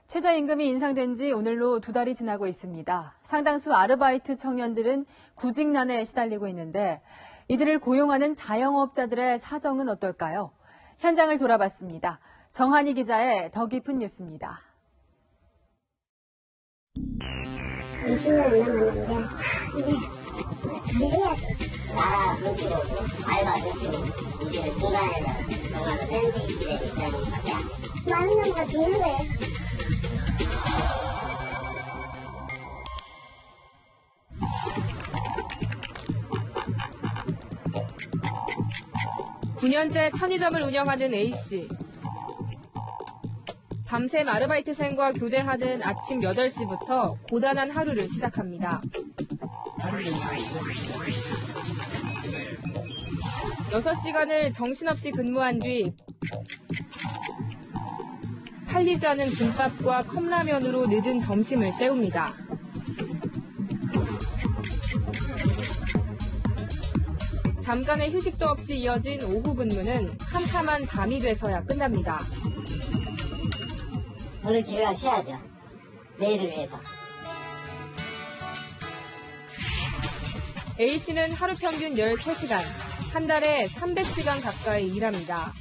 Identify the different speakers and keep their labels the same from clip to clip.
Speaker 1: 최저임금이 인상된 지 오늘로 2달이 지나고 있습니다. 상당수 아르바이트 청년들은 구직난에 시달리고 있는데 이들을 고용하는 자영업자들의 사정은 어떨까요? 현장을 돌아봤습니다. 정한희 기자의 더 깊은 뉴스입니다.
Speaker 2: 20년 운영하는데 이게 이래야 나라 눈치 보고 알바 눈치 보고 우리는 중간에서 정말로 샌드위치 된 입장밖에 많은 경우가 드는 거예요.
Speaker 3: (9년째) 편의점을 운영하는 A씨. 밤샘 아르바이트생과 교대하는 아침 8시부터 고단한 하루를 시작합니다. 6시간을 정신없이 근무한 뒤 팔리지 않은 김밥과 컵라면으로 늦은 점심을 때웁니다. 잠깐의 휴식도 없이 이어진 오후 근무는 캄캄한 밤이 돼서야 끝납니다.
Speaker 2: 오늘 집에 가서 쉬어야죠. 내일을 위해서.
Speaker 3: A씨는 하루 평균 13시간, 한 달에 300시간 가까이 일합니다.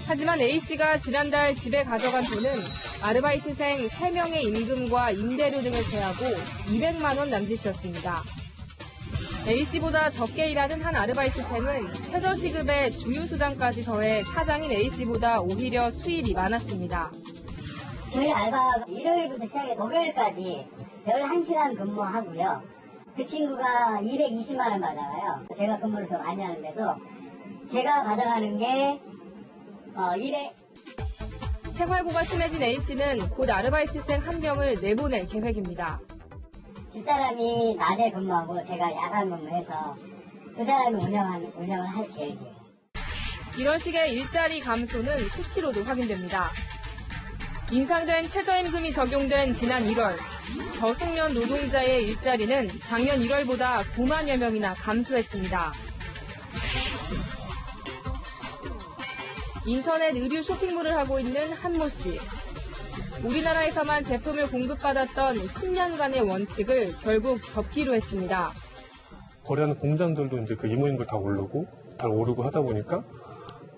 Speaker 3: 하지만 A씨가 지난달 집에 가져간 돈은 아르바이트생 3명의 임금과 임대료 등을 제하고 200만 원 남짓이었습니다. A씨보다 적게 일하는 한 아르바이트생은 최저시급에 주휴수당까지 더해 사장인 A씨보다 오히려 수입이 많았습니다.
Speaker 2: 저희 알바 일요일부터 시작해서 목요일까지 11시간 근무하고요. 그 친구가 220만 원 받아가요. 제가 근무를 더 많이 하는데도 제가 가져가는 게 200.
Speaker 3: 생활고가 심해진 A씨는 곧 아르바이트생 1명을 내보낼 계획입니다.
Speaker 2: 집사람이 낮에 근무하고 제가 야간 근무해서 두 사람이 운영을 할 계획이에요.
Speaker 3: 이런 식의 일자리 감소는 수치로도 확인됩니다. 인상된 최저임금이 적용된 지난 1월, 저숙련 노동자의 일자리는 작년 1월보다 9만여 명이나 감소했습니다. 인터넷 의류 쇼핑몰을 하고 있는 한모 씨. 우리나라에서만 제품을 공급받았던 10년간의 원칙을 결국 접기로 했습니다.
Speaker 4: 거래하는 공장들도 이제 그 임원인도 다 오르고 하다 보니까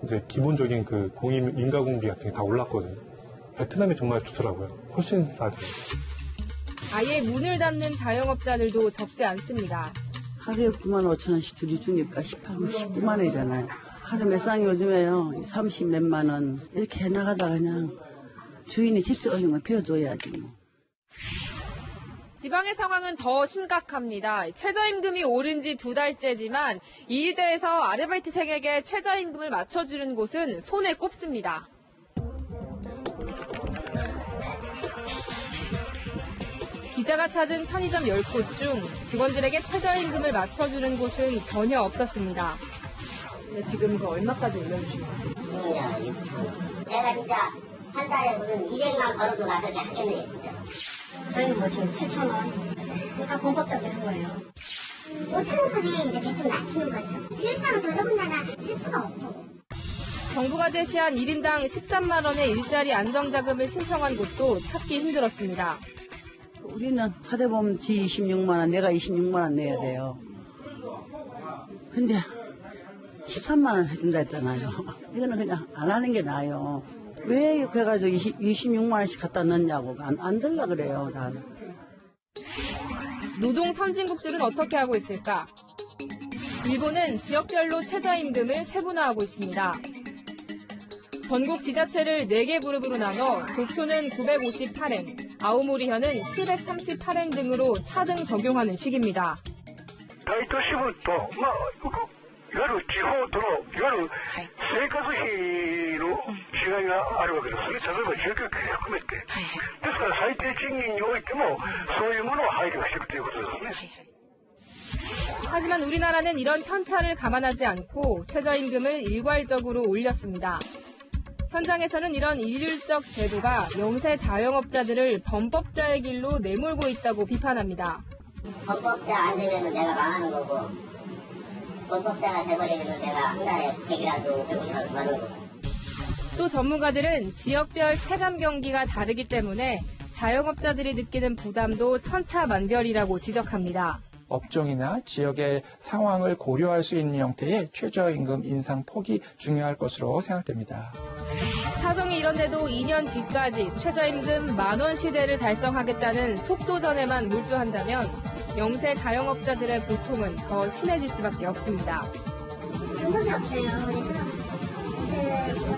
Speaker 4: 이제 기본적인 그 인가공비 같은 게 다 올랐거든요. 베트남이 정말 좋더라고요. 훨씬 싸죠.
Speaker 3: 아예 문을 닫는 자영업자들도 적지 않습니다.
Speaker 5: 하루에 9만 5천 원씩 둘이 주니까 19만 원이잖아요. 하루 몇 쌍이 요즘에요. 30 몇만 원. 이렇게 해나가다가 그냥 주인이 집세 올리면 비워줘야지 뭐.
Speaker 3: 지방의 상황은 더 심각합니다. 최저임금이 오른 지 2달째지만 이 일대에서 아르바이트생에게 최저임금을 맞춰주는 곳은 손에 꼽습니다. 기자가 찾은 편의점 10곳 중 직원들에게 최저임금을 맞춰주는 곳은 전혀 없었습니다. 지금 그 얼마까지 올려주시는 거세요?
Speaker 2: 6천. 내가 진짜 한 달에 무슨 200만 벌어도 나 그렇게 하겠네요, 진짜. 저희는 뭐 지금 7천 원. 그러니까 공법적 되는 거예요. 5천 원 선에 이제 대충 맞추는 거죠. 실상은 더더군다나 쉴 수가 없고.
Speaker 3: 정부가 제시한 1인당 13만 원의 일자리 안정자금을 신청한 곳도 찾기 힘들었습니다.
Speaker 5: 우리는 하다 보면 지 26만 원, 내가 26만 원 내야 돼요. 근데 13만 원 해준다 했잖아요. 이거는 그냥 안 하는 게 나아요. 왜 그래가지고 26만 원씩 갖다 넣냐고 안 들라 그래요, 나는.
Speaker 3: 노동 선진국들은 어떻게 하고 있을까? 일본은 지역별로 최저임금을 세분화하고 있습니다. 전국 지자체를 4개 그룹으로 나눠 도쿄는 958엔, 아오모리현은 738엔 등으로 차등 적용하는 식입니다.
Speaker 6: 大都市部と、いわゆる地方との、いわゆる生活費の違いがあるわけですね。例えば住居費含めて。ですから最低賃金においても、そういうものを配慮していくということですね。
Speaker 3: 하지만 우리나라는 이런 편차를 감안하지 않고 최저임금을 일괄적으로 올렸습니다. 현장에서는 이런 일률적 제도가 영세 자영업자들을 범법자의 길로 내몰고 있다고 비판합니다.
Speaker 2: 범법자 안 되면 내가 망하는 거고, 범법자가 돼버리면 내가 한 달에 100이라도 150이라도 받는 거고.
Speaker 3: 또 전문가들은 지역별 체감 경기가 다르기 때문에 자영업자들이 느끼는 부담도 천차만별이라고 지적합니다.
Speaker 7: 업종이나 지역의 상황을 고려할 수 있는 형태의 최저임금 인상 폭이 중요할 것으로 생각됩니다.
Speaker 3: 사정이 이런데도 2년 뒤까지 최저임금 10,000원 시대를 달성하겠다는 속도전에만 몰두한다면 영세 자영업자들의 고통은 더 심해질 수밖에 없습니다.
Speaker 2: 방법이 없어요. 그래서 지금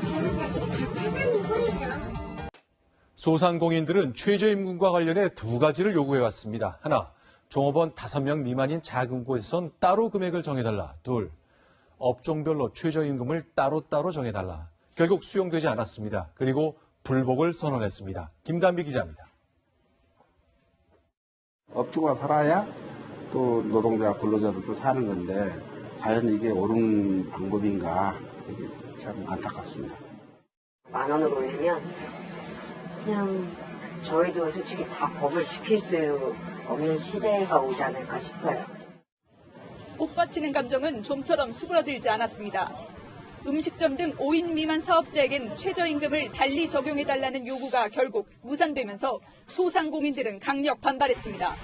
Speaker 2: 자영업자들이 다 파산이 보이죠.
Speaker 8: 소상공인들은 최저임금과 관련해 두 가지를 요구해왔습니다. 하나, 종업원 5명 미만인 작은 곳에선 따로 금액을 정해달라. 둘, 업종별로 최저임금을 따로따로 정해달라. 결국 수용되지 않았습니다. 그리고 불복을 선언했습니다. 김단비 기자입니다.
Speaker 9: 업주가 살아야 또 노동자, 근로자들도 사는 건데 과연 이게 옳은 방법인가 이게 참 안타깝습니다.
Speaker 10: 10,000원으로 올리면 그냥 저희도 솔직히 다 법을 지킬 수 없는 시대가 오지 않을까 싶어요.
Speaker 11: 복받치는 감정은 좀처럼 수그러들지 않았습니다. 음식점 등 5인 미만 사업자에겐 최저임금을 달리 적용해달라는 요구가 결국 무산되면서 소상공인들은 강력 반발했습니다.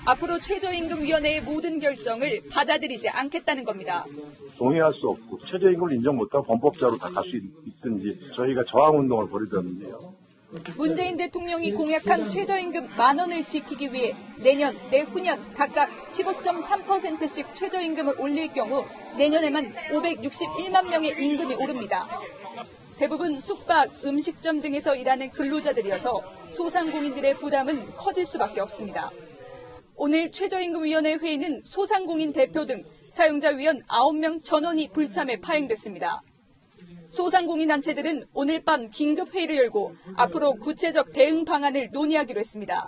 Speaker 11: 앞으로 최저임금위원회의 모든 결정을 받아들이지 않겠다는 겁니다.
Speaker 6: 동의할 수 없고 최저임금을 인정 못하고 범법자로 다 갈 수 있든지 저희가 저항운동을 벌이던데요.
Speaker 11: 문재인 대통령이 공약한 최저임금 10,000원을 지키기 위해 내년, 내후년 각각 15.3%씩 최저임금을 올릴 경우 내년에만 561만 명의 임금이 오릅니다. 대부분 숙박, 음식점 등에서 일하는 근로자들이어서 소상공인들의 부담은 커질 수밖에 없습니다. 오늘 최저임금위원회 회의는 소상공인 대표 등 사용자 위원 9명 전원이 불참해 파행됐습니다. 소상공인 단체들은 오늘 밤 긴급 회의를 열고 앞으로 구체적 대응 방안을 논의하기로 했습니다.